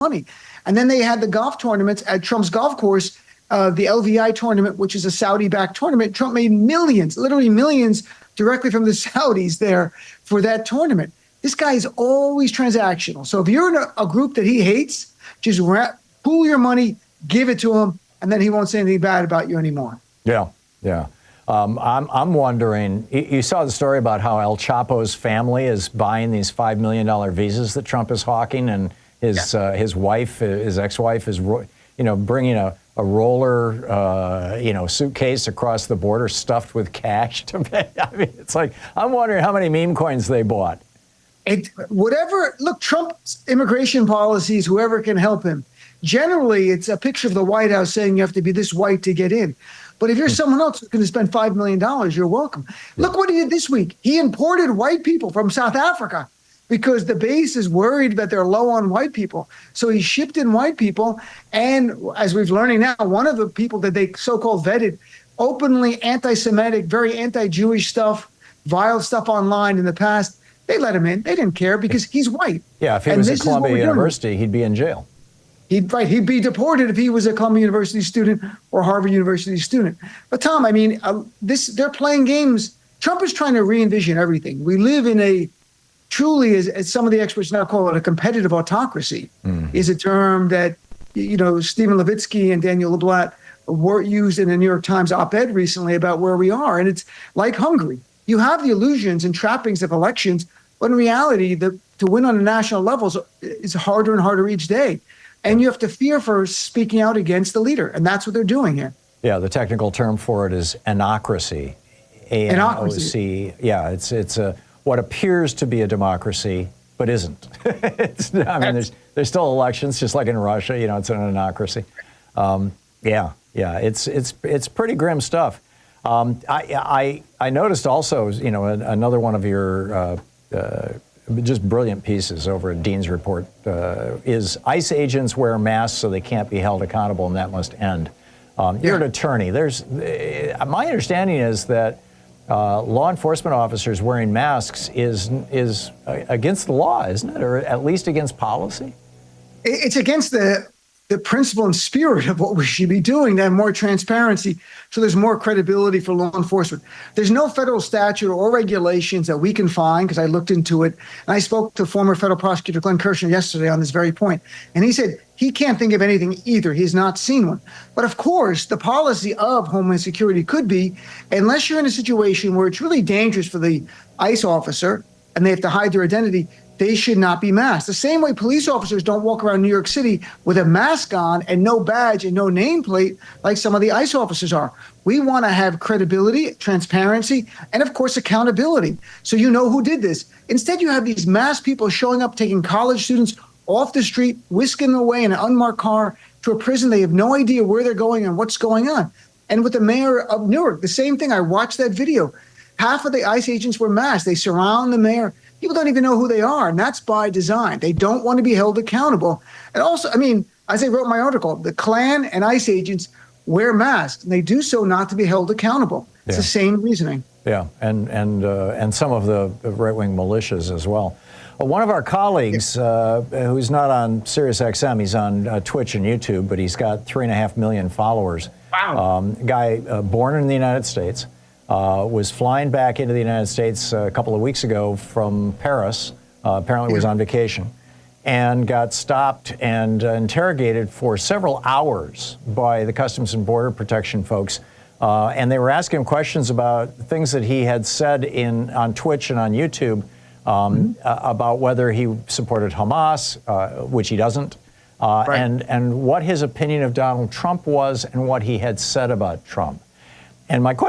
money. And then they had the golf tournaments at Trump's golf course, the LVI tournament, which is a Saudi-backed tournament. Trump made millions, literally millions, directly from the Saudis there for that tournament. This guy is always transactional. So if you're in a group that he hates, just pool your money, give it to him, and then he won't say anything bad about you anymore. Yeah, yeah. I'm wondering, you saw the story about how El Chapo's family is buying these $5 million visas that Trump is hawking, and his wife, his ex-wife, is bringing a roller suitcase across the border stuffed with cash to pay. I mean, it's like, I'm wondering how many meme coins they bought. Look, Trump's immigration policies, whoever can help him. Generally, it's a picture of the White House saying you have to be this white to get in. But if you're someone else who's going to spend $5 million, you're welcome. Yeah. Look what he did this week. He imported white people from South Africa because the base is worried that they're low on white people. So he shipped in white people. And as we've learning now, one of the people that they so-called vetted, openly anti-Semitic, very anti-Jewish stuff, vile stuff online in the past, they let him in. They didn't care because he's white. Yeah, if he was at Columbia University, he'd be in jail. He'd be deported if he was a Columbia University student or Harvard University student. But Tom, I mean, they're playing games. Trump is trying to re-envision everything. We live in a truly, as some of the experts now call it, a competitive autocracy. Is a term that, Stephen Levitsky and Daniel LeBlatt were used in a New York Times op-ed recently about where we are. And it's like Hungary. You have the illusions and trappings of elections, but in reality, to win on a national level is harder and harder each day. And you have to fear for speaking out against the leader. And that's what they're doing here. Yeah, the technical term for it is anocracy. A-N-O-C. Yeah, it's what appears to be a democracy, but isn't. There's still elections, just like in Russia. It's an anocracy. It's pretty grim stuff. I noticed also, another one of your just brilliant pieces over at Dean's Report is ICE agents wear masks so they can't be held accountable, and that must end. You're an attorney. My understanding is that law enforcement officers wearing masks is against the law, isn't it? Or at least against policy? It's against the principle and spirit of what we should be doing to have more transparency, so there's more credibility for law enforcement. There's no federal statute or regulations that we can find, because I looked into it, and I spoke to former federal prosecutor Glenn Kirshner yesterday on this very point, and he said he can't think of anything either. He's not seen one. But of course, the policy of Homeland Security could be, unless you're in a situation where it's really dangerous for the ICE officer and they have to hide their identity, they should not be masked. The same way police officers don't walk around New York City with a mask on and no badge and no nameplate like some of the ICE officers are. We want to have credibility, transparency, and of course, accountability. So you know who did this. Instead, you have these masked people showing up, taking college students off the street, whisking them away in an unmarked car to a prison. They have no idea where they're going and what's going on. And with the mayor of Newark, the same thing. I watched that video. Half of the ICE agents were masked. They surround the mayor. People don't even know who they are, and that's by design. They don't want to be held accountable. And also, as I wrote in my article, the Klan and ICE agents wear masks, and they do so not to be held accountable. It's the same reasoning. Yeah, and some of the right-wing militias as well. One of our colleagues, who's not on SiriusXM, he's on Twitch and YouTube, but he's got 3.5 million followers. Wow. Guy born in the United States. Was flying back into the United States a couple of weeks ago from Paris, apparently was on vacation, and got stopped and interrogated for several hours by the Customs and Border Protection folks. And they were asking him questions about things that he had said on Twitch and on YouTube about whether he supported Hamas, which he doesn't, and what his opinion of Donald Trump was and what he had said about Trump. And my question